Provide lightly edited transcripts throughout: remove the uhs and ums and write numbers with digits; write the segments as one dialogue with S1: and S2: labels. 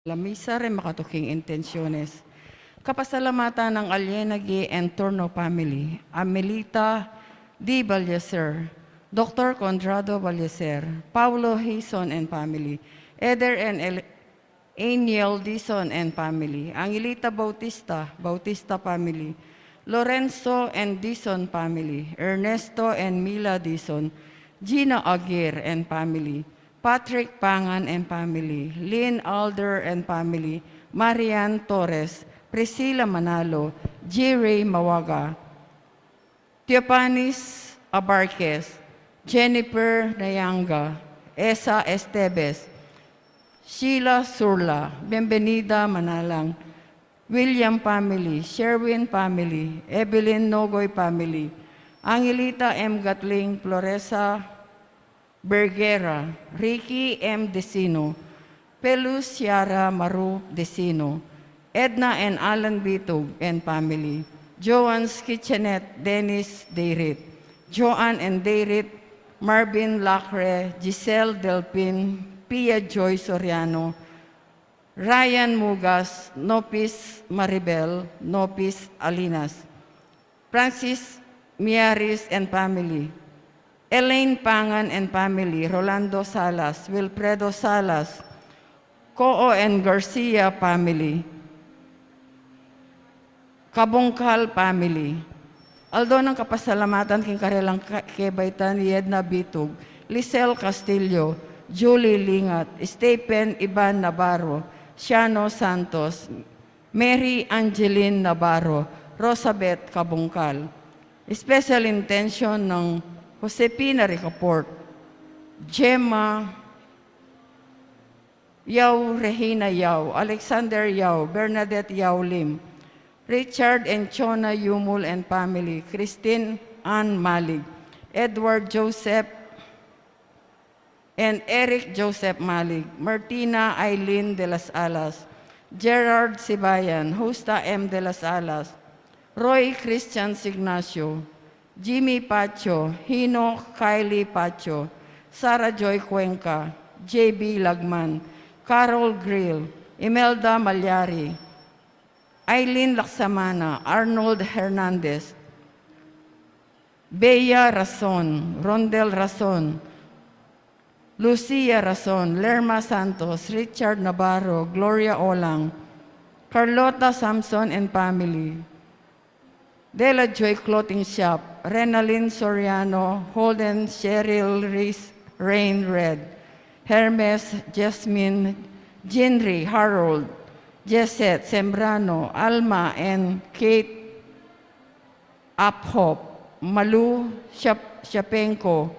S1: La misa rin makatuking intensyones. Kapasalamatan ng Alienagi and Torno family, Amelita D. Balleser, Dr. Conrado Balleser, Paulo Hison and family, Eder and Aniel Dison and family, Angelita Bautista, Bautista family, Lorenzo and Dison family, Ernesto and Mila Dison, Gina Aguirre and family, Patrick Pangan and family, Lynn Alder and family, Marian Torres, Priscilla Manalo, G. Ray Mawaga, Teopanis Abarquez, Jennifer Nayanga, Esa Estebes, Sheila Surla, Bienvenida Manalang, William family, Sherwin family, Evelyn Nogoy family, Angelita M. Gatling, Floresa Bergera, Ricky M. Decino, Pelus Ciara Maru Decino, Edna and Alan Bitug and family, Joan's Kitchenette, Dennis Deirit, Joanne and Deirit, Marvin Lacre, Giselle Delpin, Pia Joy Soriano, Ryan Mugas, Nopis Maribel, Nopis Alinas, Francis Miaris and family, Elaine Pangan and family, Rolando Salas, Wilfredo Salas, Coo and Garcia family, Kabungkal family. Aldo ng kapasalamatan king karelang kebaytan ni Edna Bitug, Lisel Castillo, Julie Lingat, Stephen Iban Navarro, Shiano Santos, Mary Angeline Navarro, Rosabeth Kabungkal. Special intention ng Josepina Ricaport, Gemma Yao Regina Yao, Alexander Yao, Bernadette Yao Lim, Richard and Chona Yumul and family, Christine Ann Malig, Edward Joseph and Eric Joseph Malig, Martina Eileen de las Alas, Gerard Sibayan, Justa M. de las Alas, Roy Christian Signacio, Jimmy Pacho, Hino Kylie Pacho, Sarah Joy Cuenca, J.B. Lagman, Carol Grill, Imelda Malyari, Eileen Laksamana, Arnold Hernandez, Bea Rason, Rondel Rason, Lucia Rason, Lerma Santos, Richard Navarro, Gloria Olang, Carlota Samson and family, Dela Joy Clothing Shop, Renalyn Soriano, Holden Cheryl Reese, Rain Red, Hermes, Jasmine, Jinri, Harold, Jesset Sembrano, Alma and Kate Uphop, Malu Shapenko,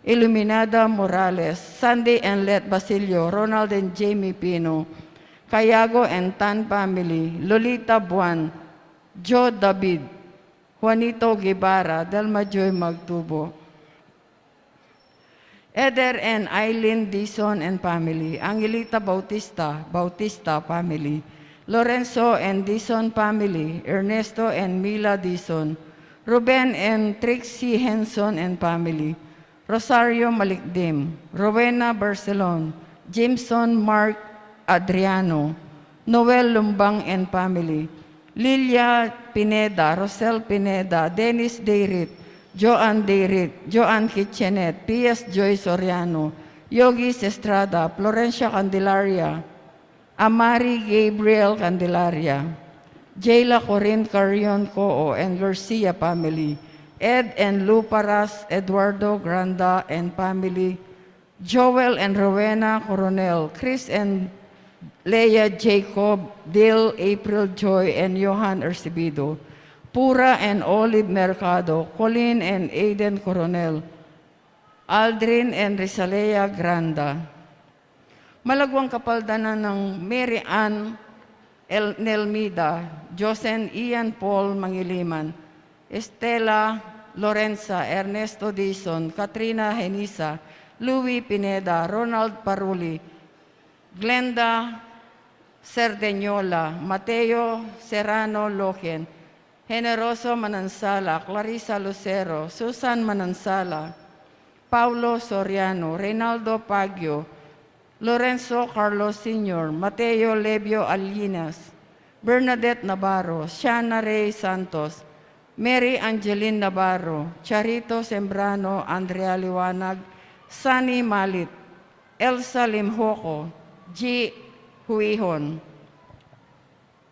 S1: Iluminada Morales, Sandy and Let Basilio, Ronald and Jamie Pino, Cayago and Tan family, Lolita Buan, Joe David, Juanito Guevara, Delma Joy Magtubo, Eder and Eileen Dison and family, Angelita Bautista, Bautista family, Lorenzo and Dison family, Ernesto and Mila Dison, Ruben and Trixie Henson and family, Rosario Malikdim, Rowena Barcelon, Jimson Mark Adriano, Noel Lumbang and family, Lilia Pineda, Rosel Pineda, Dennis Deirit, Joanne Deirit, Joanne Kitchenet, P.S. Joy Soriano, Yogis Estrada, Florencia Candelaria, Amari Gabriel Candelaria, Jayla Corinne Carrion Coo and Garcia family, Ed and Lou Paras, Eduardo Granda and family, Joel and Rowena Coronel, Chris and Leia Jacob, Dil, April Joy, and Johan Ercibido, Pura and Olive Mercado, Colleen and Aiden Coronel, Aldrin and Rizalea Granda. Malagwang kapaldanan ng Mary Ann Nelmida, Josen Ian Paul Mangiliman, Estela Lorenza, Ernesto Dizon, Katrina Henisa, Louis Pineda, Ronald Paruli, Glenda Cerdeñola, Mateo Serrano Loken, Generoso Manansala, Clarissa Lucero, Susan Manansala, Paulo Soriano, Reynaldo Pagio, Lorenzo Carlos Sr., Mateo Lebio Alinas, Bernadette Navarro, Shana Ray Santos, Mary Angeline Navarro, Charito Sembrano, Andrea Liwanag, Sunny Malit, Elsa Limhoco, G. Huihon.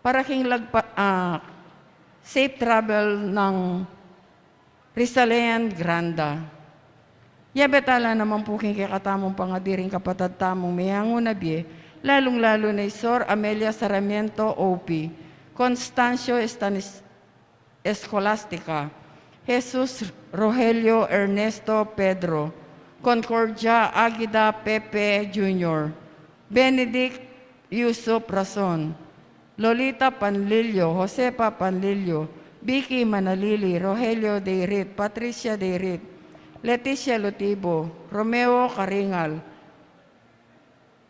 S1: Para king safe travel ng Rizalean Granda. Yabetala naman po king kakatamong pangadiring kapatad tamong mayango na biye, lalong-lalo na Sor Amelia Sarmiento O.P., Constancio Escolastica, Jesus Rogelio Ernesto Pedro, Concordia Aguida Pepe Jr., Benedict Yusuf Rason, Lolita Panlilio, Josepa Panlilio, Vicky Manalili, Rogelio Deirit, Patricia Deirit, Leticia Lutibo, Romeo Caringal,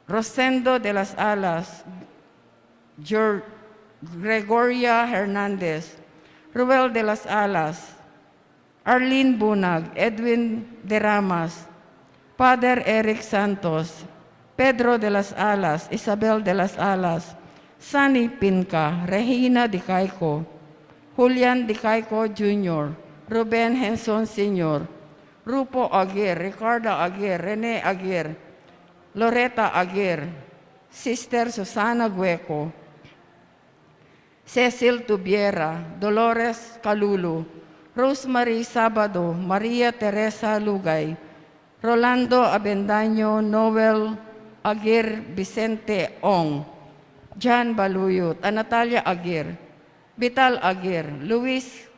S1: Rosendo de las Alas, Gregoria Hernandez, Ruel de las Alas, Arlene Bunag, Edwin De Ramas, Father Eric Santos, Pedro de las Alas, Isabel de las Alas, Sunny Pinca, Regina Di Caico, Julian Di Caico Jr., Ruben Henson Sr., Rupo Aguirre, Ricardo Aguirre, Rene Aguirre, Loretta Aguirre, Sister Susana Gueco, Cecil Tubiera, Dolores Calulu, Rosemary Sabado, Maria Teresa Lugay, Rolando Abendaño, Noel Aguirre, Vicente Ong, John Baluyot, Natalia Aguirre, Vital Aguirre, Luis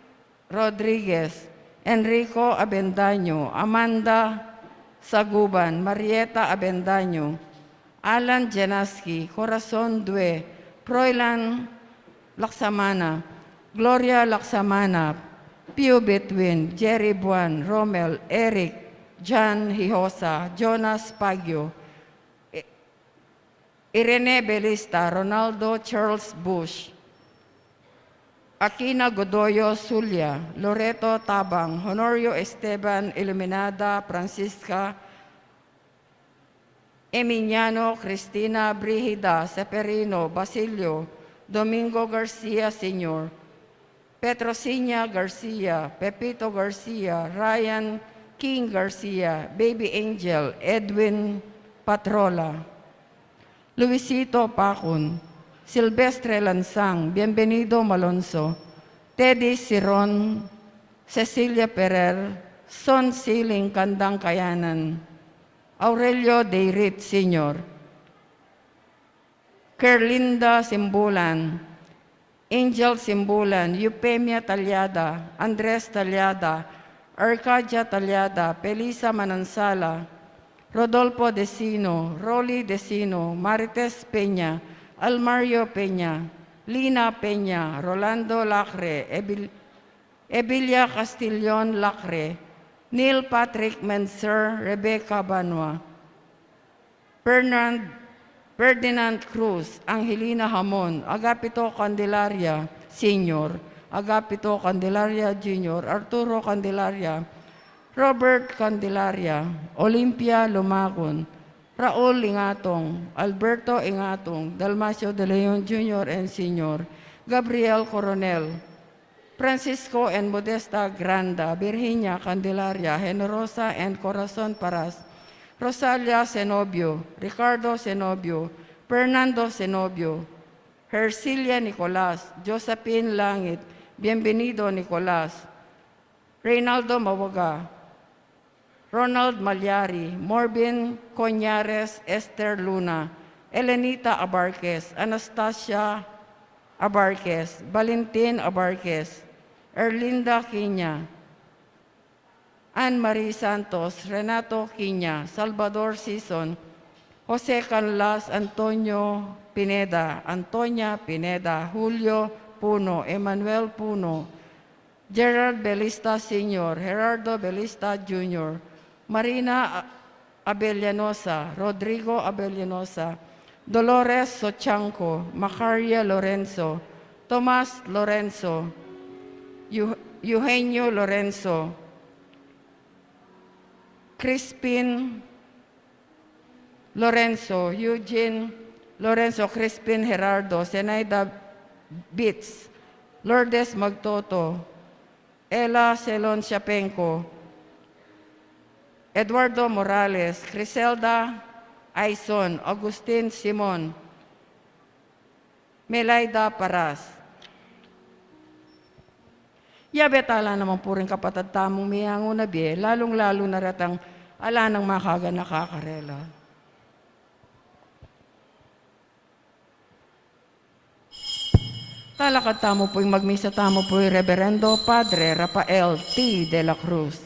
S1: Rodriguez, Enrico Abendaño, Amanda Saguban, Marieta Abendaño, Alan Janaski, Corazon Due, Froilan Laksamana, Gloria Laksamana, Pio Betwin, Jerry Buan, Romel, Eric, John Hijosa, Jonas Pagyo, Irene Belista, Ronaldo Charles Bush, Aquina Godoyo Zulia, Loreto Tabang, Honorio Esteban Iluminada, Francisca Eminiano, Cristina Brigida, Seperino, Basilio, Domingo Garcia Sr., Petrosinia Garcia, Pepito Garcia, Ryan King Garcia, Baby Angel, Edwin Patrola, Luisito Pacun, Silvestre Lansang, Bienvenido Malonzo, Teddy Siron, Cecilia Perer, Son Siling Kandang Kayanan, Aurelio Deirit Sr., Kerlinda Simbulan, Angel Simbulan, Eupemia Talyada, Andres Talyada, Arcadia Talyada, Pelisa Manansala, Rodolfo Decino, Rolly Decino, Marites Peña, Almario Peña, Lina Peña, Rolando Lacre, Ebilia Castillon Lacre, Neil Patrick Menser, Rebecca Banwa, Ferdinand Cruz, Angelina Hamon, Agapito Candelaria Sr., Agapito Candelaria Jr., Arturo Candelaria, Robert Candelaria, Olympia Lumacon, Raul Ingatong, Alberto Ingatong, Dalmacio de Leon Jr. and Sr., Gabriel Coronel, Francisco and Modesta Granda, Virginia Candelaria, Generosa and Corazon Paras, Rosalia Zenobio, Ricardo Zenobio, Fernando Zenobio, Hercilia Nicolas, Josephine Langit, Bienvenido Nicolas, Reynaldo Mawaga, Ronald Malyari, Morbin Coñares, Esther Luna, Elenita Abarquez, Anastasia Abarquez, Valentin Abarquez, Erlinda Quiña, Anne-Marie Santos, Renato Quiña, Salvador Sison, Jose Canlas, Antonio Pineda, Antonia Pineda, Julio Puno, Emmanuel Puno, Gerard Belista Sr., Gerardo Belista Jr., Marina Abellanosa, Rodrigo Abellanosa, Dolores Sochanco, Macaria Lorenzo, Tomas Lorenzo, Eugenio Lorenzo, Crispin Lorenzo, Eugene Lorenzo Crispin Gerardo, Zenaida Bits, Lourdes Magtoto, Ella Celon Siapenko, Eduardo Morales, Criselda Aison, Agustin Simon, Melaida Paras. Yabetala naman po rin kapatid tamong miyango na biye, lalong-lalo na ratang ala ng makaga nakakarela. Talakad tamo po'y magmisa tamo po'y Reverendo Padre Rafael T. de la Cruz.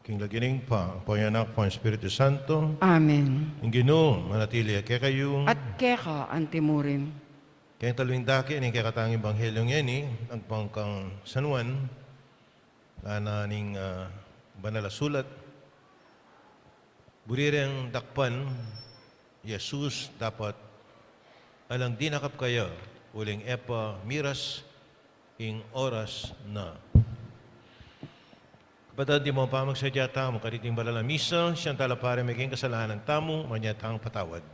S2: King lagining pa, po ang anak po ang Espiritu Santo,
S1: Amen.
S2: ang Ginoo, manatili kaya kayo,
S1: At keka antimurim.
S2: kaya taluing daki, ang kakatang Ebanghelyong yan ang pangkang San Juan, na ning banala sulat, burireng dakpan, Jesus dapat alang dinakap kayo, uling epa miras, ing oras na. Kapatid, di mo pa magsadya tamo, kariting balala misa, siyang talapare maging kasalanan tamo, manyatang patawad.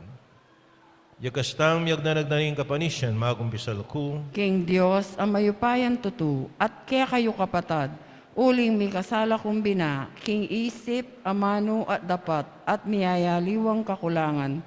S2: Yakastang miyag na nagdaning kapanisyan, magumpisal ko,
S1: King Diyos, ang mayupayan tutu, at kaya kayo kapatad, uling may kasala kumbina, king isip, amano at dapat, at miyayaliwang kakulangan.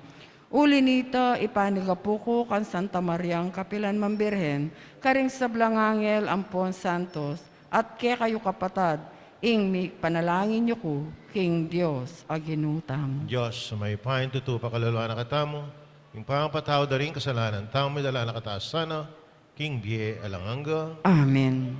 S1: Uli nito, ipanigapuko kan Santa Mariang Kapilan Mambirhen, karing sablangangel ampon santos, at kaya kayo kapatad, ing mi panalangin niyo ko, King Diyos, aginutang.
S2: Diyos, may pahin tutu, pakaluluan na katamo, yung pangpataw da rin kasalanan, tao may dala na kataas sana, King Bie Alanganga.
S1: Amen.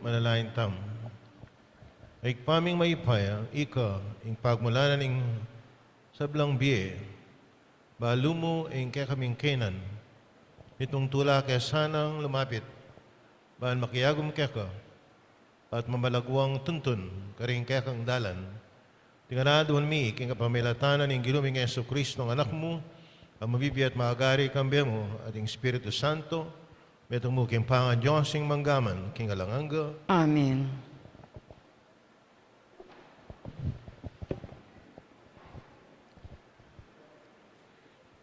S2: Manalain tam. Ay paming maipaya, ika, ing pagmulanan ing sablang biye, balumo ing kaya kaming kenan, itong tula kaya sanang lumapit, baan makiyagom kaya ka, at mamalagwang tuntun, karing kaya kang dalan, tinganadon mi, king kapamilatanan ing ginuming Yesu Kristo ng anak mo, ang mabibi at maagari kambiya mo, at ing Espiritu Santo, metong mo kimpangan Diyos ing manggaman, king alanganga.
S1: Amen.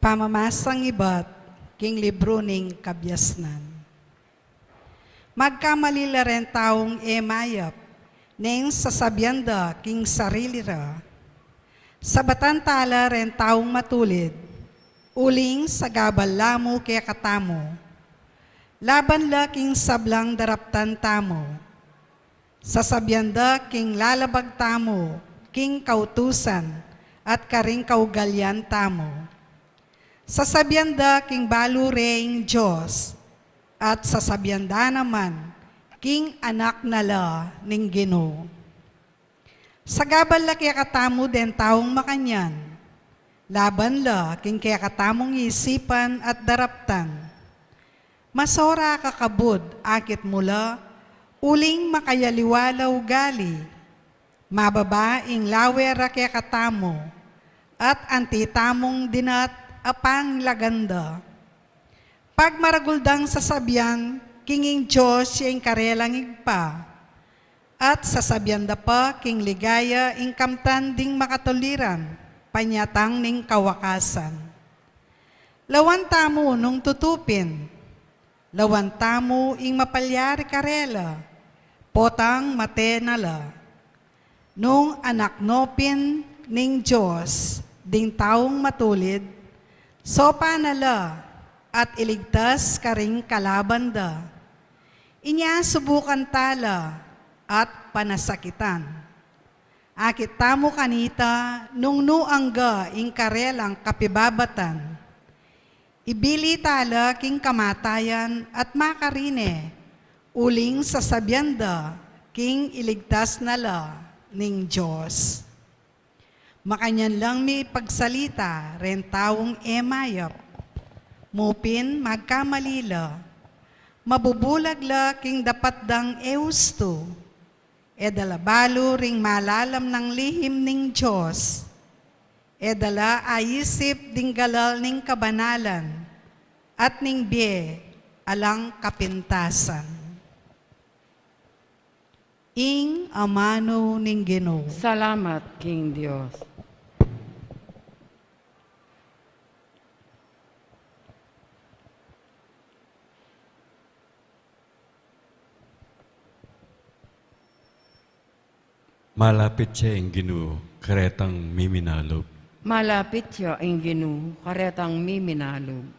S3: Pamamasang iba't king libro ning kabyasnan. Magkamalila rin taong emayap, ning sasabyanda king sarili ra. Sa batantala rin taong matulid, uling sa gabal lamo kaya katamo. Laban la king sablang daraptan tamo. Sasabyanda king lalabag tamo, king kautusan, at karing kaugalyan tamo. Sasabyanda king balureng Diyos, at sasabyanda naman king anak nala ning Ginoo. Sa gabal la kaya katamo den taong makanyan, laban la king kaya katamong isipan at daraptan. Masora kakabud akit mula, uling makayaliwalaw gali, mababaing lawera kaya katamo, at antitamong dinat apang laganda. Pag maraguldang sasabian, kinging Diyos siyang karelang igpa, at sasabian da pa king ligaya ing kamtan ding makatuliran, panyatang ning kawakasan. Lawan tamo nung tutupin, lawan tamo ing mapalyari karela, potang matenala. Nung anak nopin ning Diyos, ding taong matulid, sopa nala at iligtas karing kalabanda. Inya subukan tala at panasakitan. Akit tamo kanita nung nuangga ing karelang kapibabatan. Ibili tala king kamatayan at makarine, uling sasabyanda king iligtas nala ning Diyos. Makanyan lang may pagsalita, ren taong emayap, mupin magkamalila, mabubulag la king dapat dang eusto, edalabalo ring malalam ng lihim ning Diyos, edala ayisip ding galal ning kabanalan, at ning bie alang kapintasan. Ing amano ning Ginoo.
S1: Salamat, King Diyos.
S4: Malapit siya ang Ginoo, karetang miminalog.
S1: Malapit siya ang Ginoo, karetang miminalog.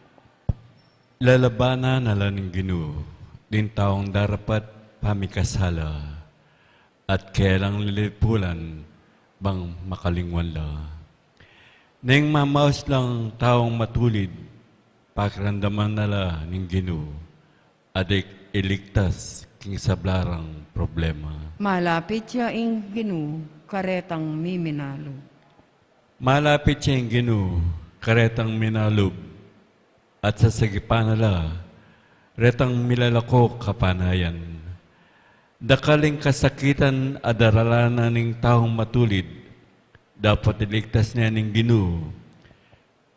S4: Lalabana nala ng Ginoo, din taong darapat pamikasala, at kailang lilipulan bang makalingwan la. Neng mamaos lang taong matulid, pakiramdaman nala ng Ginoo, adik iligtas king sablarang problema.
S1: Malapit siya ang Ginoo, karetang miminalog.
S4: Malapit siya ang Ginoo, karetang minalog, at sa sagipan nala, retang milalako kapanayan. Dakaling kasakitan adaralanan ng taong matulid, dapat iligtas niya ng Ginoo,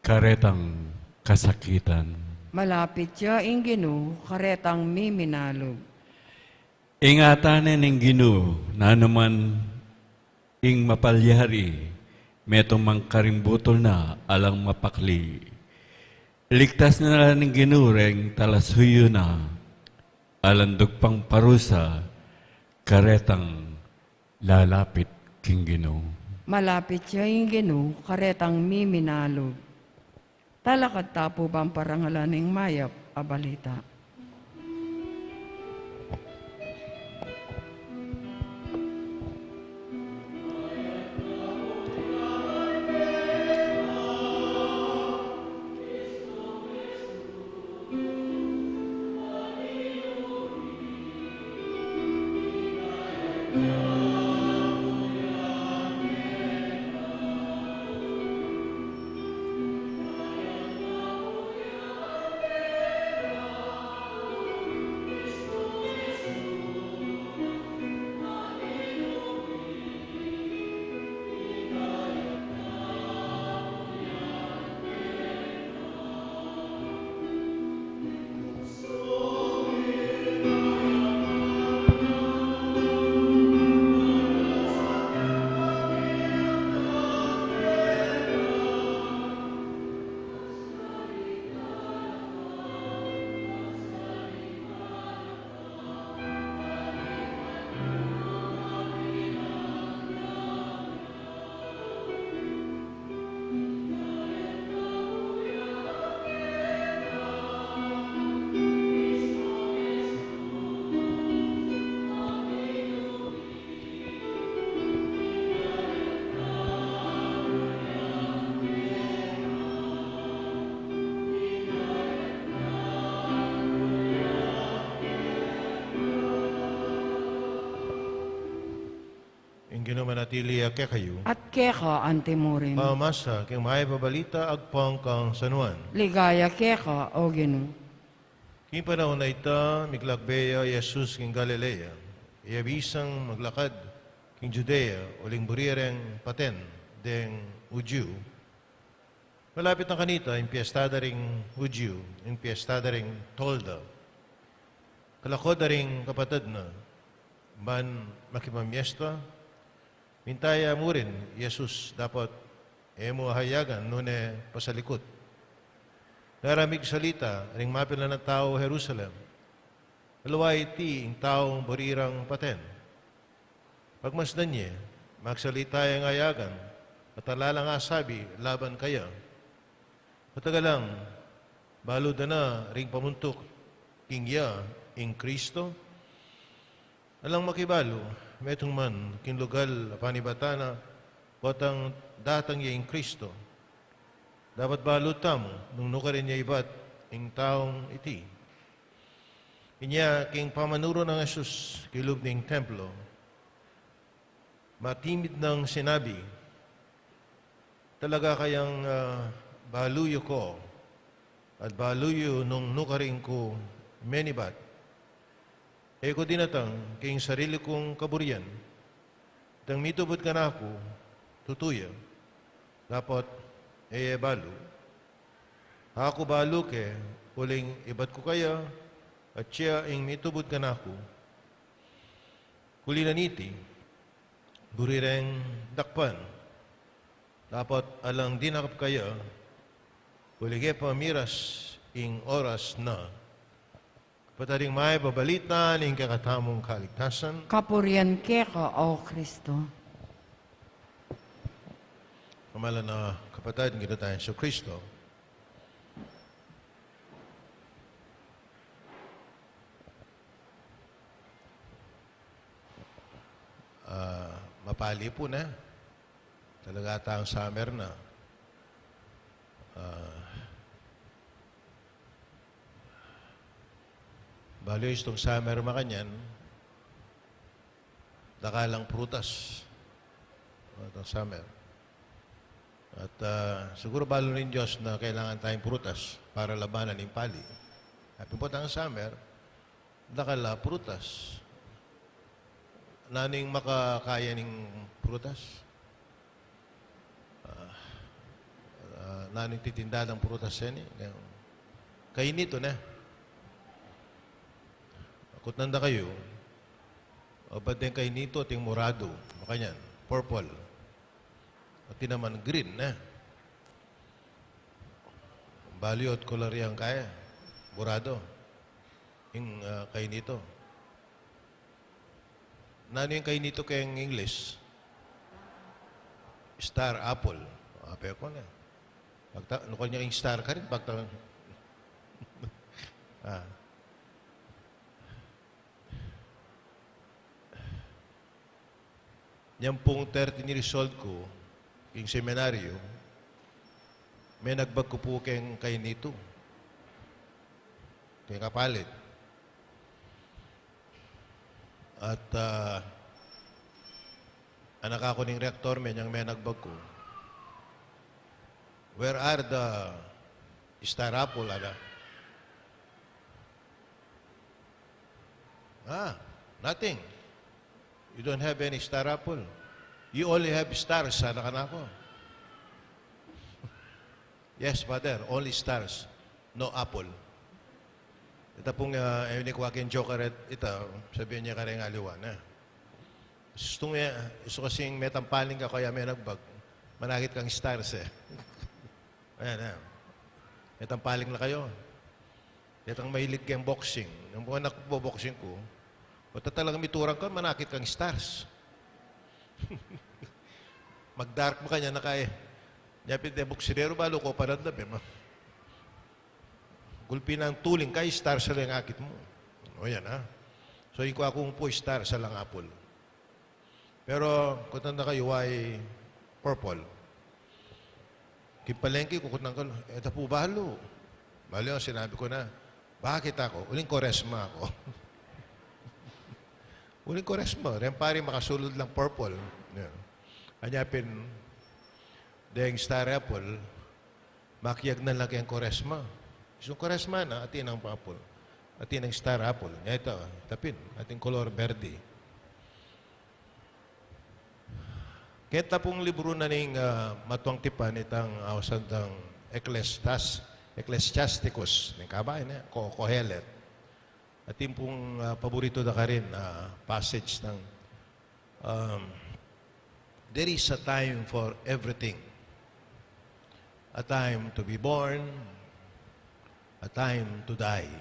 S4: karetang kasakitan.
S1: Malapit siya ang Ginoo, karetang miminalog.
S4: Ingatanin ng Ginoo na naman ing mapalyari, metong mangkarimbutol na alang mapakli. Iligtas na lang ng Ginoo reng talasuyo na, alandog pang parusa, karetang lalapit king Ginoo.
S1: Malapit siya ang Ginoo, karetang miminalog. Talakad tapo bang parangalan ng mayap, abalita.
S2: kinumanatili ke kayo.
S1: at keka antimurin.
S2: Pamasa, king may babalita agpang kang sanuan.
S1: Ligaya keka, O Ginoo.
S2: King panahon na ita, miglakbeya Jesus king Galilea. Iabisang maglakad king Judea, uling burireng paten, deng Udyu. Malapit na kanita, yung piyestada ring Udyu, yung piyestada ring Tolda. Kalakod na ring kapatid na, man makimamiesta, mintaya mo rin, Jesus, dapat mo hayagan, nune pasalikot. Naramig salita, ring mapila ng tao Jerusalem. Alaway ti, ang taong barirang paten. Pagmasdan niya, magsalita yung ayagan, at alala nga sabi, laban kaya. Matagalang, balod na ring pamuntok, kingya, ing Kristo. Alang makibalo, metong man, kinlugal, panibatana, watang datang niya ing Kristo. Dapat balot tamo, nung nukarin niya ibat, ing taong iti. Inya, king pamanuro ng Jesus, kilub ning templo, matimid ng sinabi, talaga kayang baluyo ko, at baluyo nung nukarin ko, menibat, ko dinatang king sarili kong kaburian, tang mitubot ka na ako, tutuya, dapat balo. Ako balo ke, uling ibat ko kaya, at siya ing mitubot ka na ako, kulinaniti, burireng dakpan, dapat alang dinakap kaya, ulige pamiras ing oras na, pataring may babalita ning kakatamong kaligtasan.
S1: Kapurian keka, O Kristo.
S2: Kamala na kapatid, gito tayo sa Kristo. Mapali po na. Talaga tayong summer na. Balo itong summer makanyan, dakalang prutas. Itong summer. At siguro balo rin Diyos na kailangan tayong prutas para labanan ng pali. At po ang summer, dakala prutas. Naning makakaya ng prutas? Naning titinda ng prutas yan eh. Kainito na. Kung nanda kayo, o ba't din kainito, ting morado, makanyan, purple. At naman green na. Balyo at color yan kaya. Morado. Yung kainito. Nano yung kainito kayong English? Star apple. Ape ko na. Nukol niya yung star ka rin. Yan pong 13 years old ko, yung seminaryo, may nagbag ko po kayong kainito. Kaya kapalit. At anak ako ng reaktor, may nagbag ko. Where are the star apple, ada? Nothing. You don't have any star apple. You only have stars, anak ko. Yes, Father, only stars. No apple. Ito pong inikwakin joker ito, sabihin niya kareng aliwan. Gusto kasing metampaling ka kaya may nagbag. Manakit kang stars eh. Ayan. Metampaling na kayo. Itang mahilig kayong boxing. Yung mga nakbo-boxing ko, o talagang miturang ka, manakit kang stars. Mag-dark mo kanya na kaya. Nyapit na buksinero, balo ko panandam eh. Gulpi ng tuling kay star sa lang akit mo. O yan ha. So yung ko akong po star sa lang apple. Pero kung tanda kayo ay purple. Kipalengke, kukutang ko, eto po balo. Balo, sinabi ko na, bakit ako? Uling koresma ako. Uling koresma. Ren pari makasulod lang purple. Yan. Anyapin, dahil star apple, makiyag na laki ang koresma. Isang koresma na, atin ang apple. Atin ang star apple. Ito, tapin, ating color verde. Kaya pong libro na ning matuang tipan itang awasandang Ecclesiasticus, ng kabayan na, Kohelet. At yung pong paborito na ka rin passage ng there is a time for everything. A time to be born, a time to die.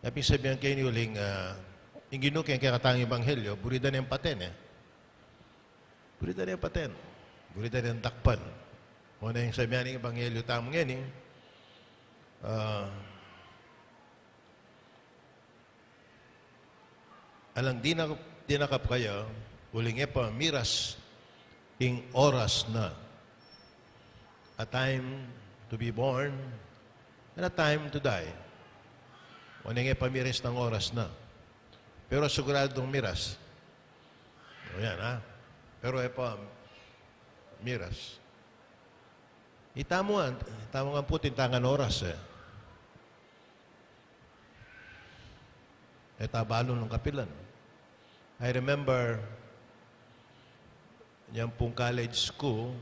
S2: Napin sabihan kayo ni Uling, yung ginukeng kaya katang ebanghelyo, burida na yung paten eh. Burida na yung paten. Burida na yung dakpan. O na yung sabihan ng ebanghelyo tamang yan eh. Alang dinakap kayo, uling pa miras ing oras na. A time to be born and a time to die. O nga pamiras ng oras na. Pero siguradong miras. O yan ha. Pero pa miras. Itamo ang putin tangan oras eh. Etabalo ng kapilan. I remember yan pong college school,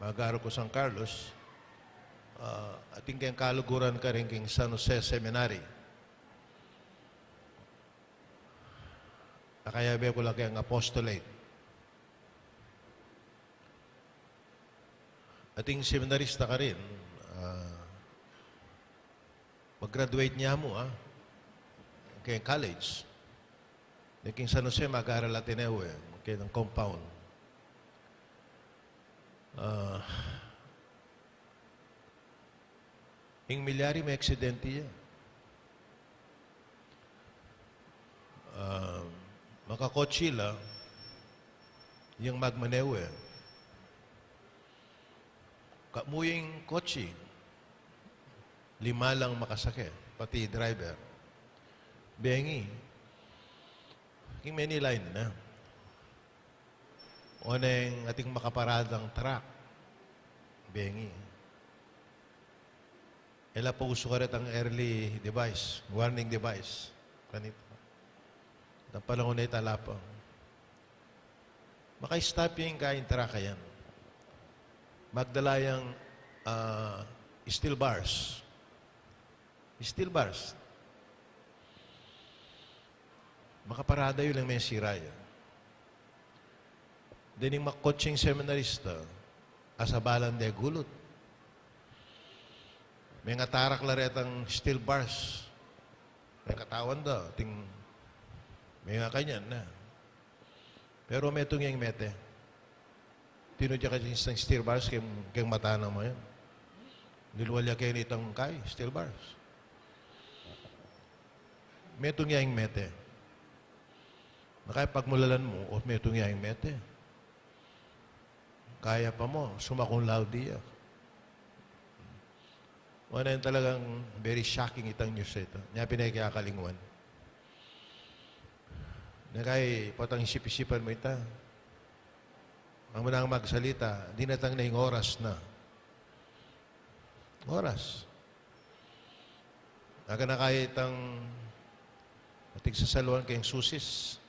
S2: mag-aaral ko San Carlos, ating kayang kaluguran ka rin king San Jose Seminary. Nakayabi ko lang kayang apostolate. Ating seminarista ka rin, mag-graduate niya mo, kayang college. King San Jose, mag-aaral Ateneo, kayang compound. Ing milyari may aksidente yan. Makakotsila, yung magmanewe. Kamuying kotsi, 5 lang makasakit, pati driver. Bengi, king many line na. O na yung ating makaparadang truck. Bengi. Ela po uso ka rin ang early device, warning device. Kanito. Ang panahon na italapang. Maka-stop yung kain truck yan. Magdalayang steel bars. Steel bars. Makaparada yun lang may siraya. Dining makotsing seminarista, asabalan de gulot. May nga tarak laretang steel bars. May katawan daw, may nga kanyan na. Pero may itong yung mete. Tinudya ka sa steel bars, kayong matana mo yan. Nilwalya kayo nitong steel bars. May itong yung mete. Nakapagmulalan mo, o may itong yung mete. Kaya pa mo, sumakong loud diya. Wala yun talagang very shocking itang news ito. Niya pinagkakalingwan. Na kay patang isip-isipan mo ita. Ang munang magsalita, di natang na yung oras na. Oras. Naga na kaya itang ating sasaluan kayong susis.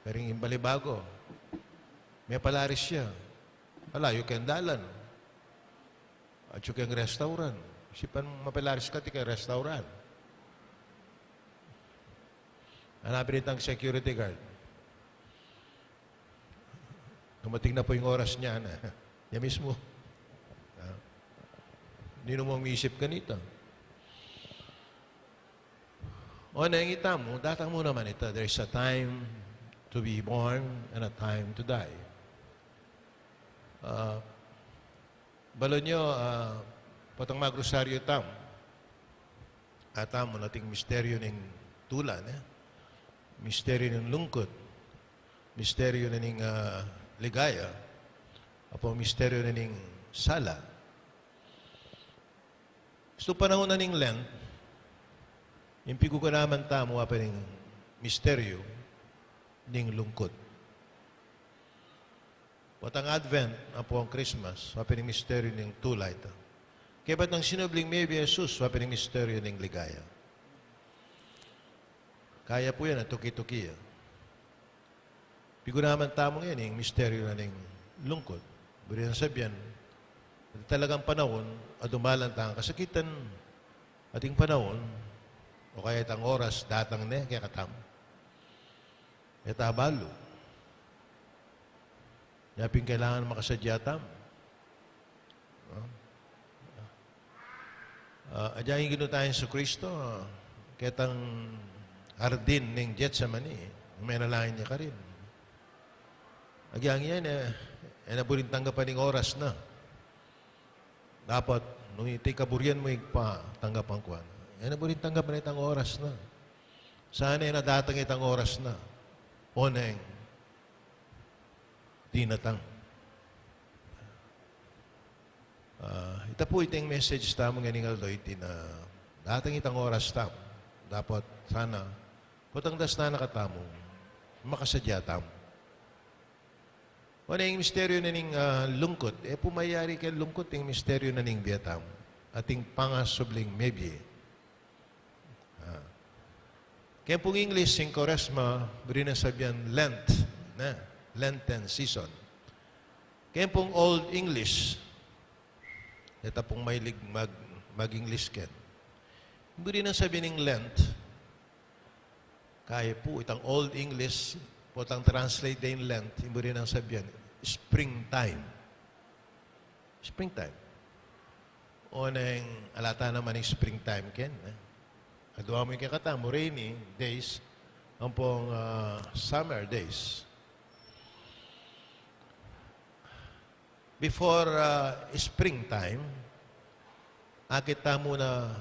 S2: Karing imbalibago. May palaris siya. Alayo kayong dalan. At yung kayong restaurant. Sipan mapalaris ka, tika restaurant. Hanapin itang security guard. Dumating na po yung oras niya na. Yan mismo. Hindi mo umisip ka nito. O naingita mo, datang mo naman ito. There's a time to be born and a time to die. Balo nyo, patang magrosaryo tam. Atam mo nating misteryo ng tulan. Misteryo ng lungkot. Misteryo na ng ligaya. Apo misteryo na ng sala. Gusto panahon na ng Lent, impigo ko naman tamo, pa ng misteryo ng lungkot. Potang Advent, ang Christmas, wapining misteryo ng tulay. Kaya ba't ng sinubling maybe Jesus, wapining misteryo ng ligaya. Kaya po yan, tuki-tuki. Pigo naman tamang yan, yung misteryo na ng lungkot. Buri na sabihan, talagang panahon, adumalanta ang kasakitan, ating panahon, o kaya itang oras, datang na, kaya katam. Kaya tabalo. Yaping kailangan makasadyatam. Adyahin ginutahin sa Kristo, ketang hardin ng Getsemani, may nalahin niya ka rin. Agyang yan, naburin tanggapan ng oras na. Dapat, nung iti kaburian mo pa, tanggapan ko. Naburin tanggapan itang oras na. Sana nadatang itang oras na. Oneng, dinatang. Ita po itong message tamo nga ningal do iti na datang itang oras tam. Dapat sana putang das na nakatamo makasadya tam. Wala yung misteryo na ning lungkot. Pumayari kay lungkot yung misteryo na ning biyatam. Ating pangasubling maybe. Kaya pong English, yung Koresma, buri na sabihan Lent. Lenten season. Kaya pong Old English, ito pong mahilig mag-English ken. Hindi rin ang sabi ng Lent, kaya po itang Old English, po itang translate din Lent, hindi rin ang sabihan, springtime. Springtime. O na yung alata naman yung springtime ken. Kaduha mo yung kakatamo, rainy days, ang pong summer days. Before springtime, akita mo na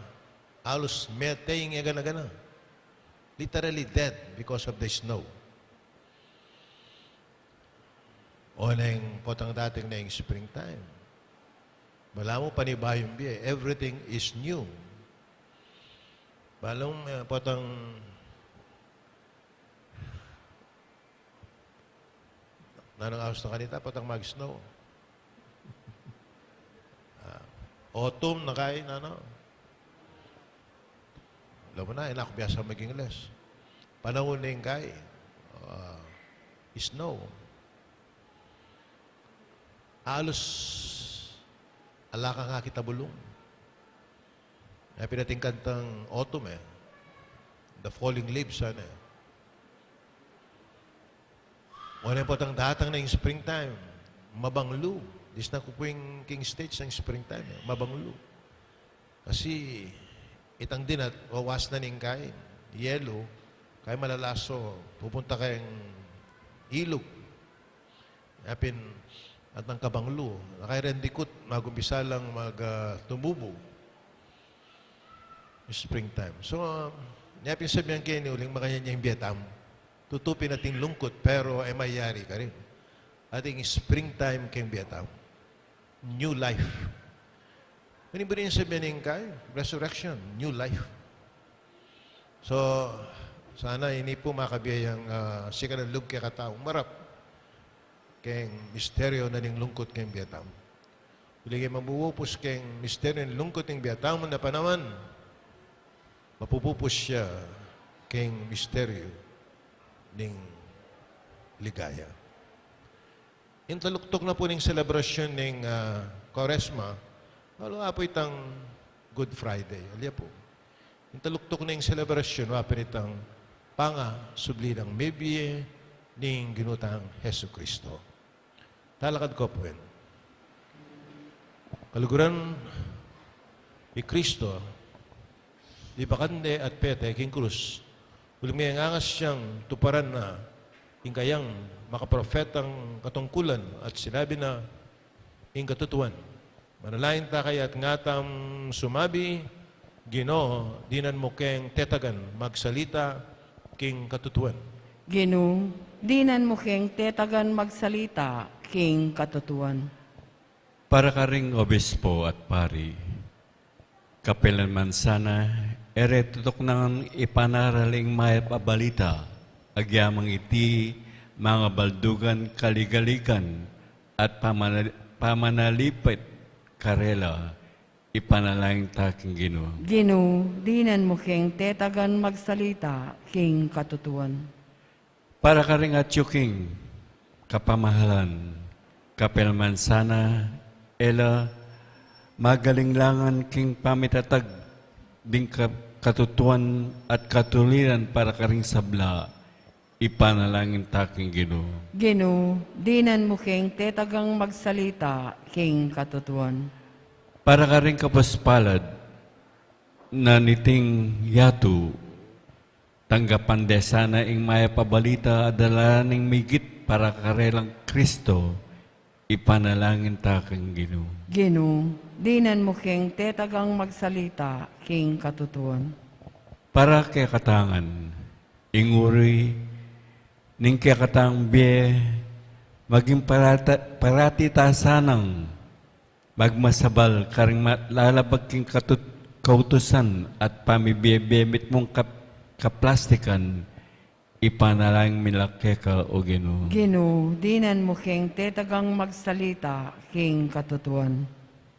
S2: alos metaying gana-gana. Literally dead because of the snow. O na yung potang dating na yung springtime. Wala mo panibayong biye. Everything is new. Balong potang nanang aos na kanita, potang mag-snow. Autumn na kain, ano? Alam mo na, inak biyasa mag-Ingles. Panahon na yung kain. Snow. Alos, alaka nga kita bulong. Pinating kantang autumn The falling leaves, ano Wala po tang datang na yung springtime. Mabanglo. Dis na kukuing king stage ng springtime. Mabanglo. Kasi itang dinat, wawas na ning kain. Yellow, kaya malalaso. Pupunta kayong ilog. Yapin, at ng kabanglo. Nakay-rendikot, magumpisa lang tumubo. Springtime. So, yapin sabihan kayo ni uling makanya niya yung Vietnam. Tutupin natin lungkot, pero ay mayari ka rin. Ating springtime kayong Vietnam. New life. Ano ba rin sabihin kayo? Resurrection, new life. So, sana ini po makabiyayang sikarang lug kaya kataong marap kayong misteryo na ning lungkot kayong Vietnam. Biligay mabubupos kayong misteryo ng lungkot ng Vietnam na panaman, mapupupos siya kayong misteryo ng ligaya. Yung taluktok na po ng selebrasyon ng Quaresma, walo nga po itang Good Friday. Alia po. Yung taluktok na yung selebrasyon, wapin itang subli ng mebye ng ginutang Hesu Kristo. Talakad ko po yun. Kaluguran ni Kristo, di bakande at pete, king krus, uling may angas siyang tuparan na kayang makaprofetang katungkulan at sinabi na ing katutuan. Manalain ta kaya at ngatam sumabi, Ginoo, dinan mo keng tetagan magsalita king katutuan.
S1: Gino, dinan mo keng tetagan magsalita king katutuan.
S4: Para ka ring obispo at pari, kapelanman sana, tutok nang ipanaraling may pabalita, agyamang iti, mga baldugan kaligalikan, at pamanalipit karela, ipanalangin taking Ginoo.
S1: Ginoo, dinan mo king tetagan magsalita, king katutuan.
S4: Para ka rin at yuking kapamahalan, kapelman sana, ela, magalinglangan king pamitatag, ding katutuan at katuliran para ka ring sabla, ipanalangin taking Ginoo.
S1: Ginoo, dinan mo king tetagang magsalita, king katutuan.
S4: Para ka rin kapaspalad na niting yatu, tanggapan de sana ing maya pabalita adalaning migit para karelang Kristo, ipanalangin taking Ginoo.
S1: Ginoo, dinan mo king tetagang magsalita, king katutuan.
S4: Para kay katangan, inguri, ning kay katang biye, maging parati tasanang, magmasabal karing lalabag king kautusan at pamibiyebemit mong kaplastikan, ipanalangin milake ka o Ginoo.
S1: Ginoo, dinan mo king tetagang magsalita, king katutuan.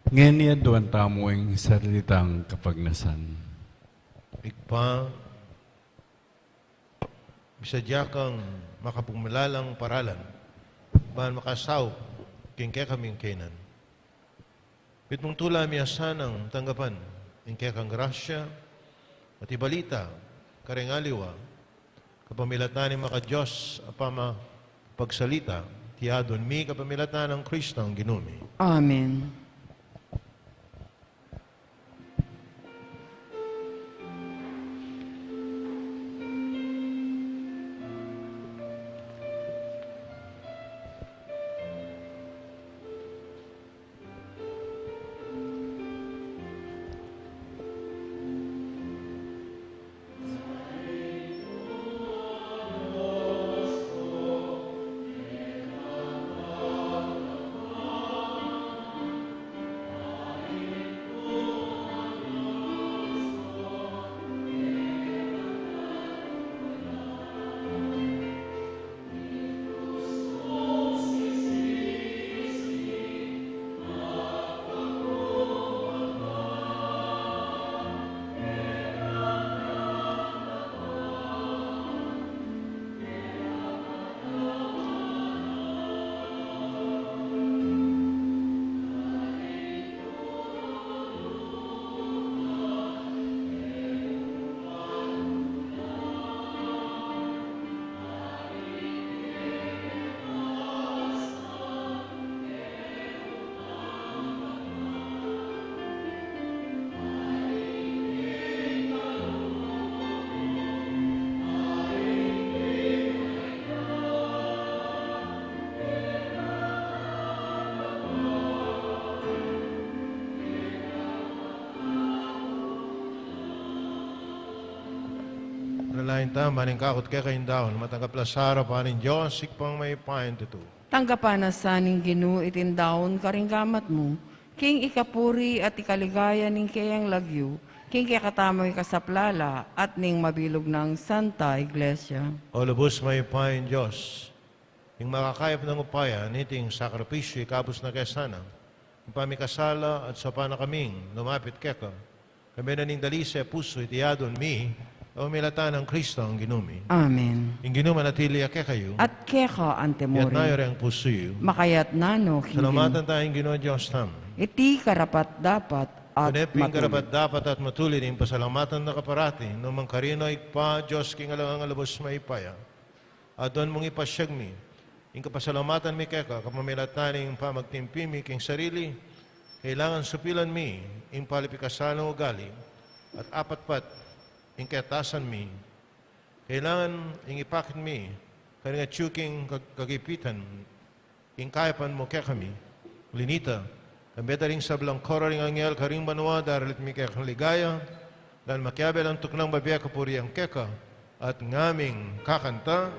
S4: Ngayon niya doon tamo ang salitang kapagnasan.
S2: Ikpa, bisadya kang makapumalalang paralan, bahan makasaw, king kaya kaming kenan. Bit mong tula miyasanang tanggapan, king kaya kang grasya, at ibalita, karengaliwa, kapamilatan ni maka Diyos, apama pagsalita, tiyadon mi kapamilatan ng Kristo ang ginumi.
S1: Amen.
S2: Nalain ta, maning kakot kaya kayong daon, matanggap lasara pa rin Diyos, sikpang may pain tutu.
S1: Tanggapan na saning Ginoo itindaon karinggamat mo, king ikapuri at ikaligaya ning kayang lagyo, king kayakatamoy kasaplala at ning mabilog ng Santa Iglesia.
S2: O lubos may pain Diyos, yung makakayap ng upaya, niting sakripisyo, ikabos na kesana, yung pamikasala at sa kaming, lumapit keka, kami na ning dalise puso itiyadon mi, o milata ng Kristo ang ginumi.
S1: Amen.
S2: Yung ginuma natili ake kayo,
S1: At keka
S2: yat
S1: antemore,
S2: na ang puso yu.
S1: makayat nano king
S2: Salamatan tayong Ginoo Diyos tam.
S1: iti karapat dapat at
S2: Kuneping
S1: matuloy.
S2: karapat dapat at matuloy din pasalamatan na kaparati, no mang karino ikpa, Diyos king alang alabos maipaya. At doon mong ipasyag mi, yung kapasalamatan mi keka, kapamilatan yung pamagtimpi mi king sarili, kailangan supilan mi, yung palipikasan ng ugali, at apat-pat, yung kayatasan mi, kailangan yung ipakit mi, kaya nga tsuking kagipitan, yung kayapan mo kaya kami, linita, kambeta ring sablang kora ring angyal karing manwa, daralit mi kaya kang ligaya, dahil makiabel ang tuknang babiya kapuri ang keka, at ngaming kakanta,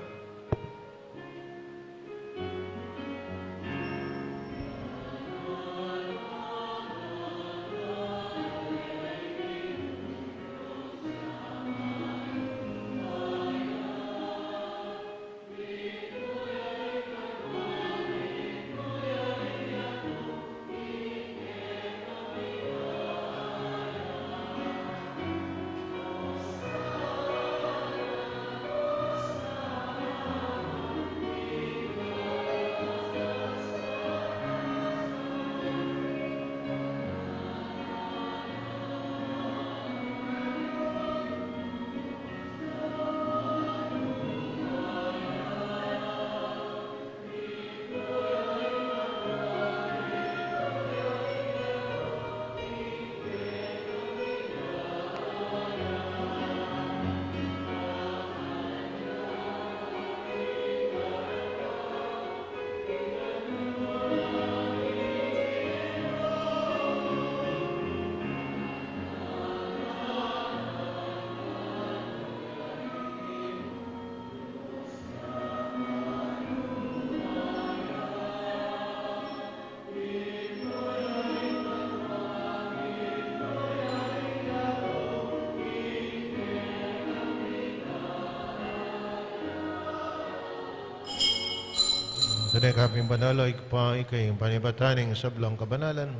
S2: Tanay kaping banalo, ikayong panibataning sablang kabanalan,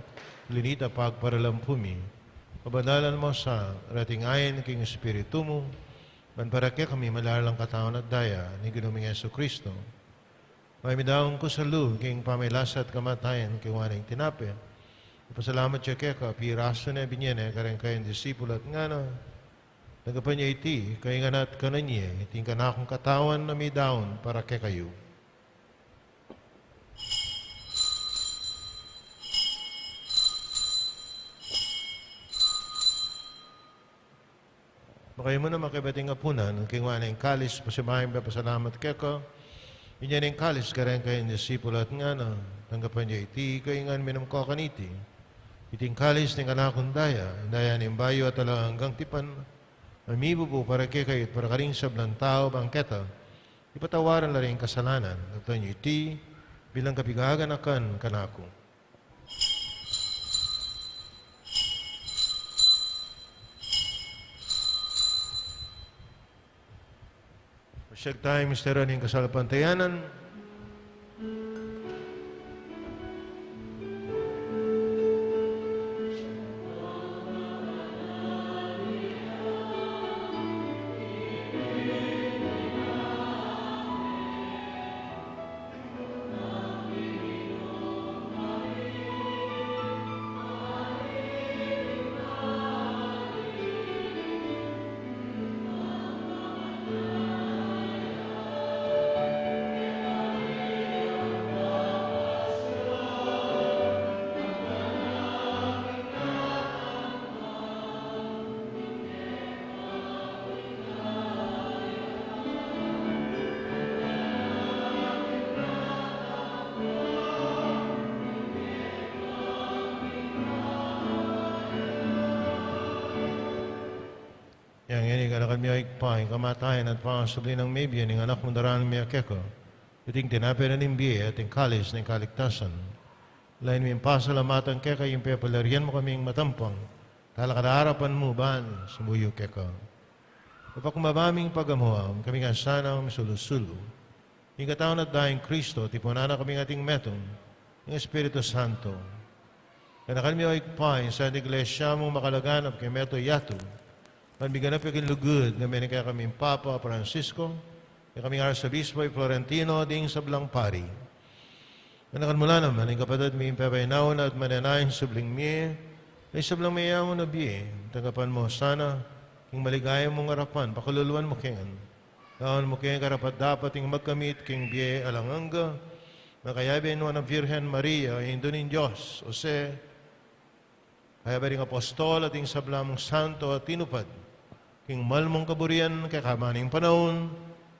S2: linita pagparalampumi. Kabanalan mo sa rating ayin king Espiritu mo, manparakya kami malalang katawan at daya ni Ginuming Yesu Kristo. May midaong ko sa loob king pamilasa at kamatayan king waning tinape. Ipasalamat siya kaya piraso na binyene kareng kayong disipulo at nga na nagapan niya iti, kaya nga na't kananye, iting kanakong katawan na may daon para kay kayo. Makaya mo na makibating apunan, king wanang kalis, pasimahin ba pasalamat kaya Inya ng kalis kareng kayong disipulo at nga na tanggapan niya iti, kaya nga minam ko kaniti. Iting kalis ng kanakong daya ng bayo at ala hanggang tipan, amibo po para kay kayo at para karing sablang tao bangketa, ipatawaran na rin kasalanan, at niyo iti, bilang kapigagan akan kanako. Masyag tayo, mistero ng kasalapantayanan. Yang ini kala kami ay paing kamatayan at pangasubli ng maybe ng anak mong daraan mi akeko. Iting tinapin na nimbiye at yung kalis ng kaligtasan. Lain mi pasalamatan keka yung pepalarian mo kaming matampang. Talakadarapan mo ban sumuyo keka. Kapag kumabaming pagamuam, kami nga sana misulusulo. Yung katawan at dahing Kristo, tipunana kaming ating metong, yung Espiritu Santo. Kaya kami ay paing sa iglesia mong makalaganap kay Meto Yato. Panbiganap yung lugod na may kaya kaming Papa Francisco, kaya kaming Arsobispo Florentino, ding sablang pari. Manakan mula naman, ang kapatid may impapaynaw na at mananayin sabling miye, ay sablang mayamon na biye, tanggapan mo sana, yung maligayang mong harapan, pakululuan mo kengan. Kaon mo kengan karapat dapat yung magkamit king biye alanganga, makayabi mo ng Virgen Maria, yung dunin Diyos, Jose, kaya ba rin apostol at yung sablamong santo at tinupad, king malmong kaburian kay kamaning panahon,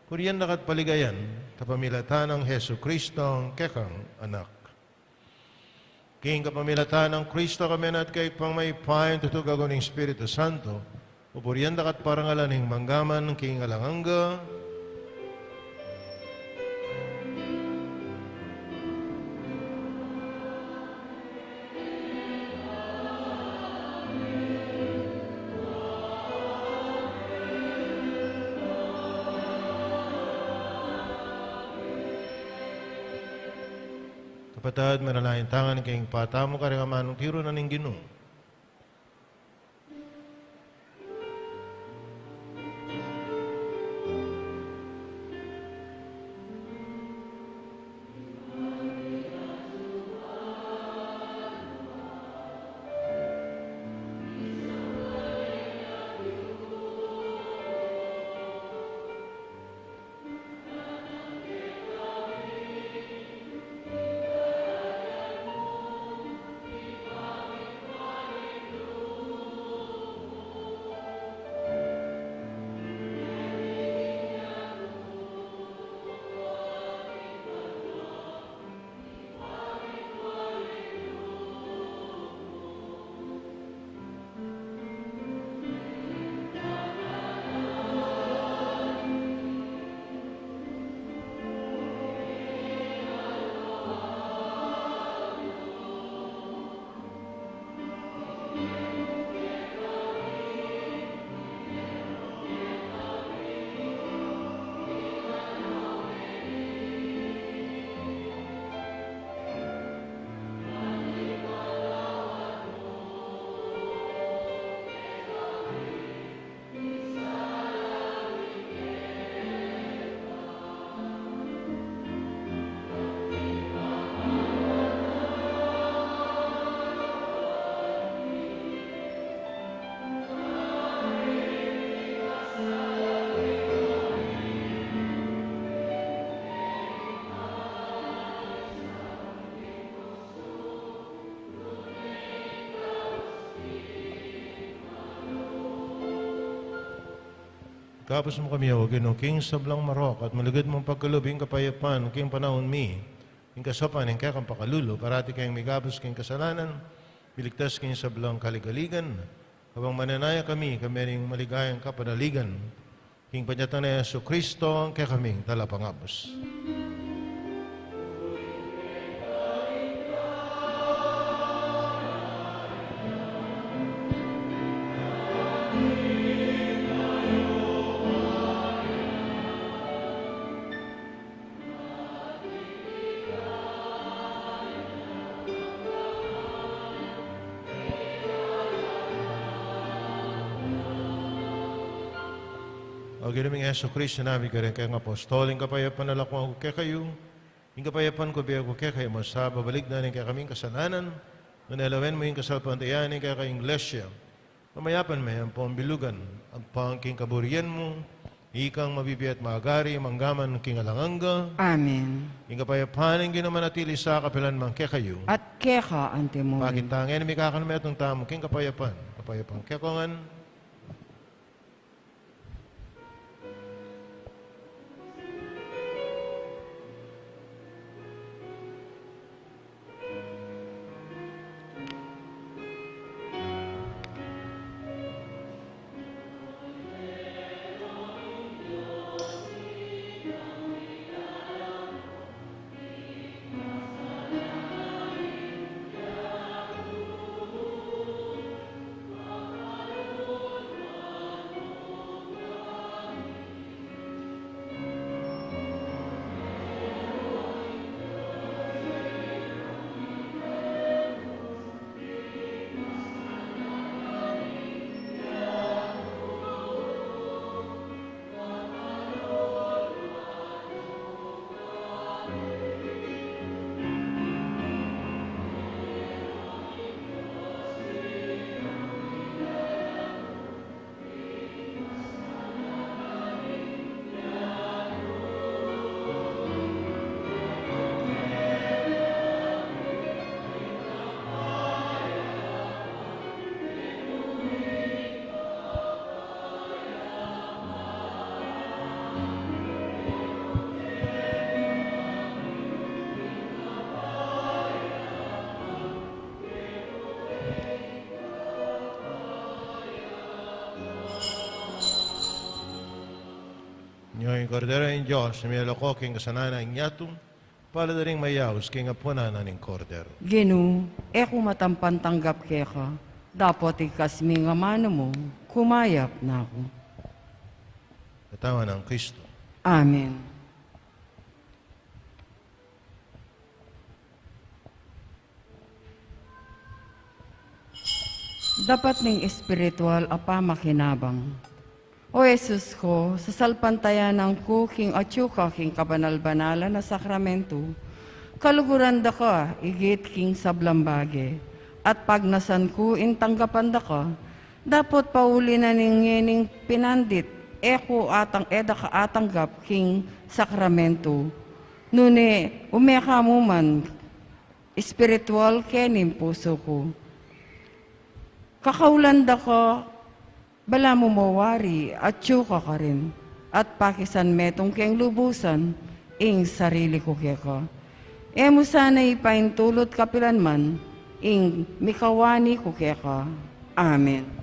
S2: kuriyan nakat paligayan, kapamilatan ng Hesu Kristo ang kekang anak. King kapamilatan ng Kristo kami at kay pang may payon tutugago ng Espiritu Santo, upuriyan nakat parangalan ng manggaman king alanganga, kapatid, manalahin tangan kayong patamo karingaman ng tiro na ning Ginoo. Kapos mo kami, O Ginoo, king sablang marok, at malugod mong pagkalubing kapayapaan, king panahon mi, king kasapan, king kakang pakalulo, parati kayong may kapos, king kasalanan, biligtas king sablang kaligaligan, habang mananaya kami ring maligayang kapanaligan, king panyatan na Yesu Kristo, kaya kaming talapangapos. O ginaming Yesu Kristo namin ka rin kayong apostol, yung kapayapan na lakong ako kaya kayo, yung kapayapan ko biya ko kaya kayo masa, babalik na rin kaya kaming kasalanan, nanalawen mo yung kasalpantayan, yung kaya kayong lesya, pamayapan mo yung pambilugan, ang pangking kaburian mo, ikang mabibiyat maagari, manggaman king alanganga,
S1: Amen.
S2: yung kapayapan yung ginamanatili sa kapilan mang kaya kayo,
S1: At keka antimo.
S2: pakintangin, may kakanamay atong tamo, king kapayapan kaya kongan, Ngayon, kordero ng Diyos, may aloko king kasanana ang nyatong, paladaring mayaws king apuna na ning kordero.
S1: Ginu, eko matampan tanggap keka. Dapat ikas mi nga mano mo, kumayap na ako.
S2: Katawan ng Kristo.
S1: Amen. Dapat ning espiritual apa makinabang. O Jesus ko, sa salpantayanan ko king atyuka king kabanal-banala na sakramento, kaluguran da ka, igit king sablambage, at pagnasan ko intanggapan da ka, dapat pauli na ning pinandit, eko atang eda ka atanggap king sakramento. Nune, umeka mo man, espiritual kenim puso ko. Kakaulanda ka, bala mo mawari at tsuka ka rin. At pakisan metong keng lubusan, ing sarili ko keka. Emo sana ipaintulot kapilan man, ing mikawani ko keka. Amen.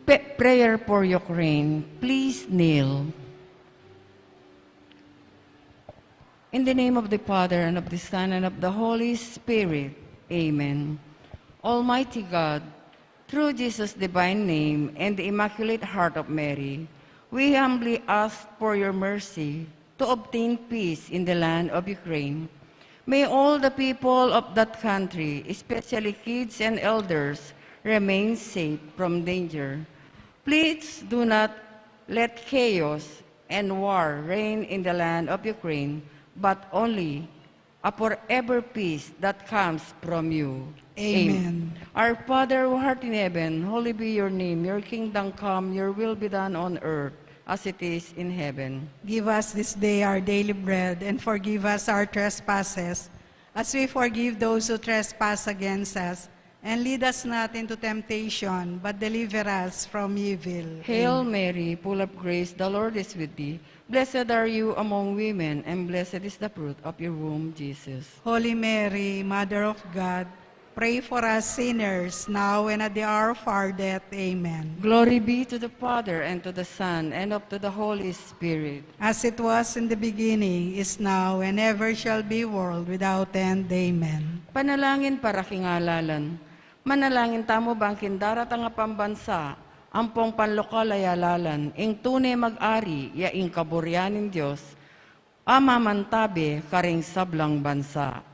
S1: Prayer for Ukraine. Please kneel. In the name of the Father, and of the Son, and of the Holy Spirit. Amen. Almighty God, through Jesus' divine name and the Immaculate Heart of Mary, we humbly ask for your mercy to obtain peace in the land of Ukraine. May all the people of that country, especially kids and elders, remain safe from danger. Please do not let chaos and war reign in the land of Ukraine, but only a forever peace that comes from you.
S3: Amen.
S1: Our Father who art in heaven, holy be your name. Your kingdom come, your will be done on earth as it is in heaven.
S3: Give us this day our daily bread, and forgive us our trespasses, as we forgive those who trespass against us. And lead us not into temptation, but deliver us from evil.
S1: Hail Mary, full of grace, the Lord is with thee. Blessed are you among women, and blessed is the fruit of your womb, Jesus.
S3: Holy Mary, Mother of God, pray for us sinners, now and at the hour of our death. Amen.
S1: Glory be to the Father, and to the Son, and up to the Holy Spirit.
S3: As it was in the beginning, is now, and ever shall be, world without end. Amen.
S1: Panalangin para kingalalan. Manalangin tamo bangkin darat ang pambansa, ampong panlokal ay alalan, ing tunay mag-ari, ya ing kaburyanin Diyos, amamantabe karing sablang bansa.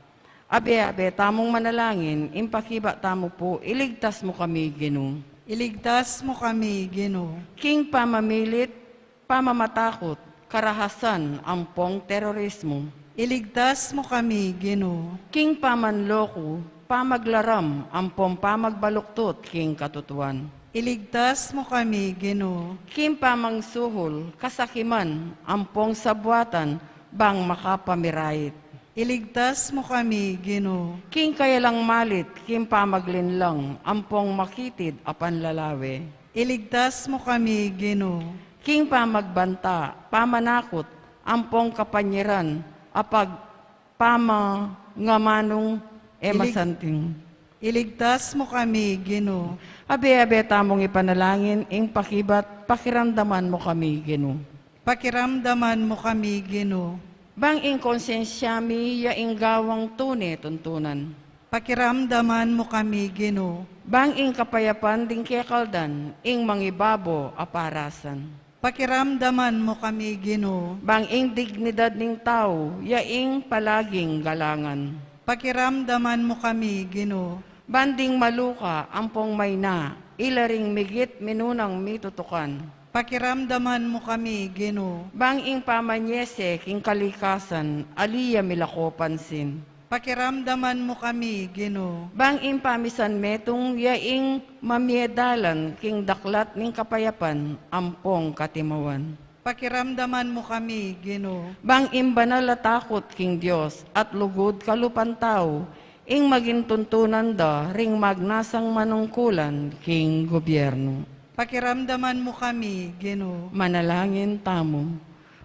S1: Abe, tamong manalangin, impakiba tamo po, iligtas mo kami, Ginoo.
S3: Iligtas mo kami, Ginoo.
S1: King pamamilit, pamamatakot, karahasan, ampong terorismo.
S3: Iligtas mo kami, Ginoo.
S1: King pamanloko, pamaglaram, ampong pamagbaluktot, king katutuan.
S3: Iligtas mo kami, Ginoo.
S1: King pamangsuhol, kasakiman, ampong sabwatan, bang makapamirait.
S3: Iligtas mo kami, Ginoo.
S1: King kayalang malit, king pamaglinlang, ampong makitid, apan lalawe.
S3: Iligtas mo kami, Ginoo.
S1: King pamagbanta, pamanakot, ampong kapanyiran, apag pamangamanong emasanting.
S3: Iligtas mo kami, Ginoo.
S1: Abe, tamong ipanalangin, ing pakibat, pakiramdaman mo kami, Ginoo.
S3: Pakiramdaman mo kami, Ginoo.
S1: Bang ing konsensyami, ya ing gawang tune tuntunan.
S3: Pakiramdaman mo kami, Ginoo.
S1: Bang ing kapayapan ding kekaldan, ing mangibabo aparasan.
S3: Pakiramdaman mo kami, Ginoo.
S1: Bang ing dignidad ning tao, ya ing palaging galangan.
S3: Pakiramdaman mo kami, Ginoo.
S1: Banding maluka, ampong may na, ilaring migit minunang mitutukan.
S3: Pakiramdaman mo kami, Ginoo.
S1: Bang ing pamanyese, king kalikasan, aliya milako pansin.
S3: Pakiramdaman mo kami, Ginoo.
S1: Bang ing pamisan metong yaing mamiedalan, king daklat ning kapayapan, ampong katimawan.
S3: Pakiramdaman mo kami, Ginoo.
S1: Bang imbanal at takot, king Diyos, at lugod kalupan tao, ing maging tuntunan da, ring magnasang manungkulan, king gobyerno.
S3: Pakiramdaman mo kami, Ginoo.
S1: Manalangin tamo.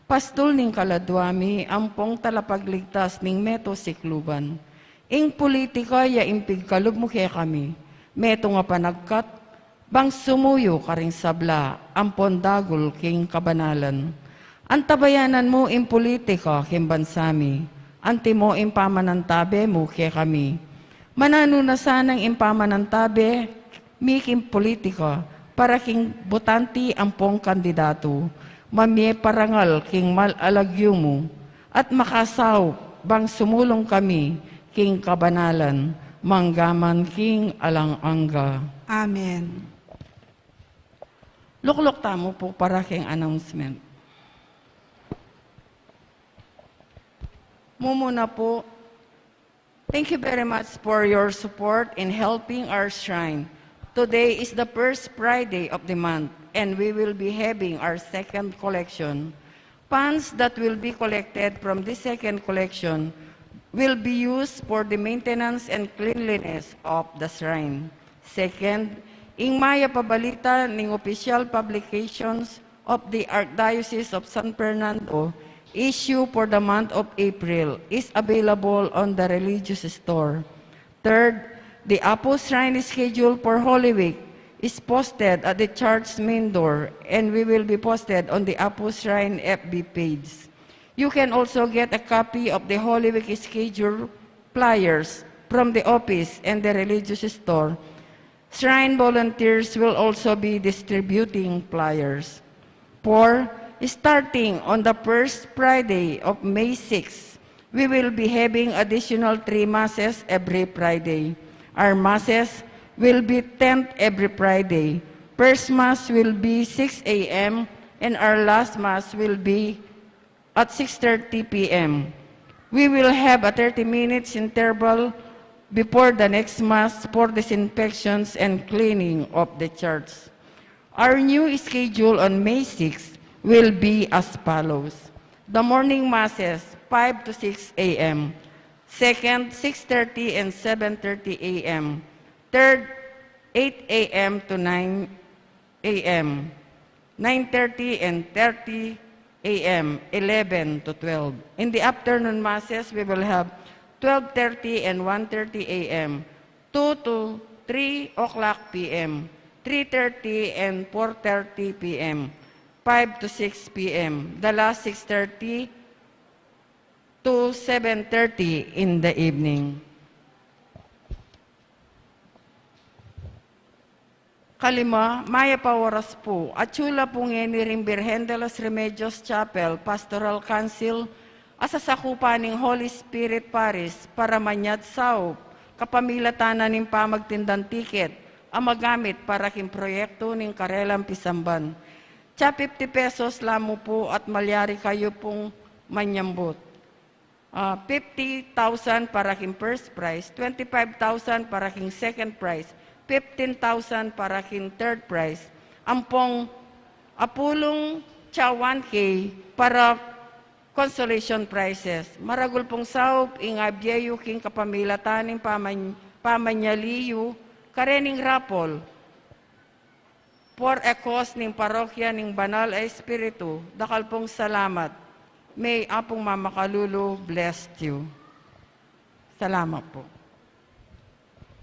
S1: Pastol ning kaladwami, ampong talapagligtas ning meto sikluban. Ing politika ya impig kalub mo kaya kami. Meto nga panagkat, bang sumuyo karing sabla, ampon dagol king kabanalan. Antabayanan mo ing politika king bansami. Anti mo ing pamanantabe mo kaya kami. Mananuna sanang ing pamanantabe, miking politika, para king botanti ampong kandidato, mamye parangal king malalagyo mo, at makasaw bang sumulong kami king kabanalan, manggaman king alang-angga.
S3: Amen.
S1: Luklok tamo po para king announcement. Mumuna po, thank you very much for your support in helping our shrine. Today is the first Friday of the month, and we will be having our second collection. Funds that will be collected from this second collection will be used for the maintenance and cleanliness of the shrine. Second, ing maya pabalita ning official publications of the Archdiocese of San Fernando issue for the month of April is available on the religious store. Third, the Apo Shrine schedule for Holy Week is posted at the church's main door, and we will be posted on the Apo Shrine FB page. You can also get a copy of the Holy Week schedule flyers from the office and the religious store. Shrine volunteers will also be distributing flyers. 4. Starting on the first Friday of May 6, we will be having additional 3 masses every Friday. Our masses will be 10th every Friday. First Mass will be 6 a.m. and our last Mass will be at 6:30 p.m. We will have a 30 minutes interval before the next Mass for disinfections and cleaning of the church. Our new schedule on May 6 will be as follows. The morning Masses, 5 to 6 a.m. Second, 6:30 and 7:30 a.m. Third, 8 a.m. to 9 a.m. 9:30 and 30 a.m., 11 to 12. In the afternoon Masses, we will have 12:30 and 1:30 a.m., 2 to 3 o'clock p.m., 3:30 and 4:30 p.m., 5 to 6 p.m., the last 6:30 to 7:30 in the evening. Kalima, Maya Pawaras po, at chula po ngeni Birhen de los Remedios Chapel, Pastoral Council, asasakupan ng Holy Spirit Parish para manyad sao, kapamilatanan ng pamagtindang tiket, ang magamit para king proyekto ng Karelang Pisamban. Tsa 50 pesos lamo po at malyari kayo pong manyambot. 50,000 para king first prize, 25,000 para king second prize, 15,000 para king third prize. Ampong apulong tsa 1K para consolation prizes. Maragul pong saup, ingabyeyo king kapamilataning pamanyaliyo, karening rapol, for a cause ning parokya ning Banal Espiritu, dakal pong salamat. May Apong Mama Kalulu bless you. Salamat po.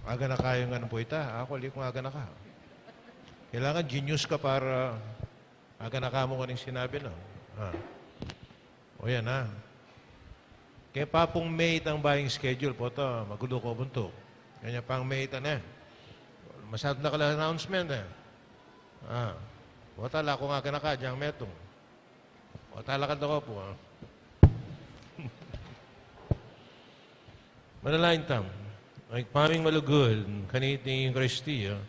S2: Aga na kayo nga ng puwita. Ako, li kong aga na ka. Kailangan genius ka para aga na ka mo kaning sinabi na. O yan ha. Kaya pa pong May ang buying schedule po ito. Magulo ko bunto. Kanya pang May na. Masyado na kala announcement eh. Wata la ko nga ka diyang metong. Wata la ka ko po ha. Manalain tam. Ay paming malugod, kanit ni Kristiya,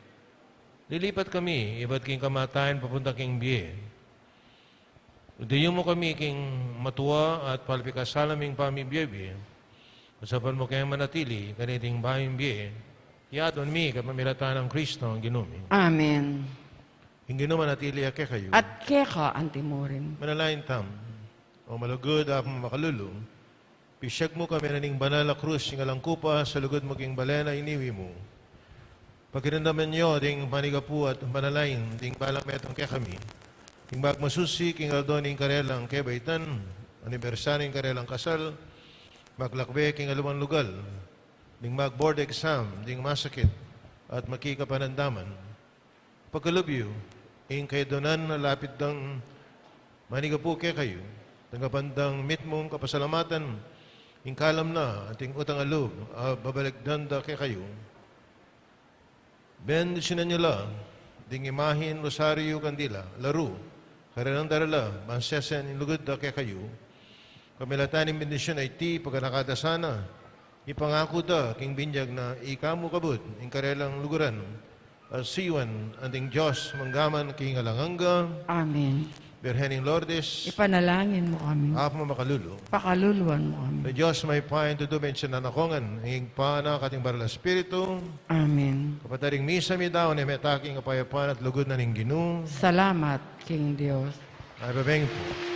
S2: lilipat kami, iba't king kamatayan papunta king biye. Udayo mo kami king matuwa at palpikasalaming pamibiyebe, usapan mo kayong manatili, kaniting bayang biye, yadon mi kapamilatan ng Kristo ang ginumi.
S1: Amen.
S2: Hindi naman natili ake kayo.
S1: At keka antimorin.
S2: Manalain tam, o malugod apang makalulong, pisyag mo kami na ning banal na krus, yung alangkupa sa lugod mo king balena iniwi mo. Pagkirandaman nyo, ding manigapu at manalain, ding balang metong kaya kami. Ding magmasusi, king aldon ning karelang kebaitan, anibersaring karelang kasal, maglakbe king alumang lugal, ding mag-board exam, ding masakit, at makikapanandaman. Pagkalubyo, ing kay donan na lapit dang manigapu kaya kayo, tanggapandang mitmong kapasalamatan, ing kalam na ating utang alub, babaligdan da kay kayo. Bendisyonan niyo lang, ding imahin, rosaryo, kandila, laro, karenang darala, mansesen, inlugod da kay kayo. Kamilatan ng bendisyon ay ti, pagkanakadasana, ipangako da, king binyag na ikamu kabut, ing karelang luguran, siwan, anting Diyos, manggaman, king alanganga,
S1: Amen.
S2: Birhening Lourdes,
S1: Ipanalangin mo kami.
S2: Apo Makalulu.
S1: Pakaluluan mo kami.
S2: Na Diyos may pahin tudumin siya nanakongan, hinging paana kating baral Espiritu,
S1: Amen.
S2: kapataring misa mi daw, na may taking kapayapaan at lugod na ning Ginoo.
S1: Salamat, King Dios.
S2: Ay babeng po.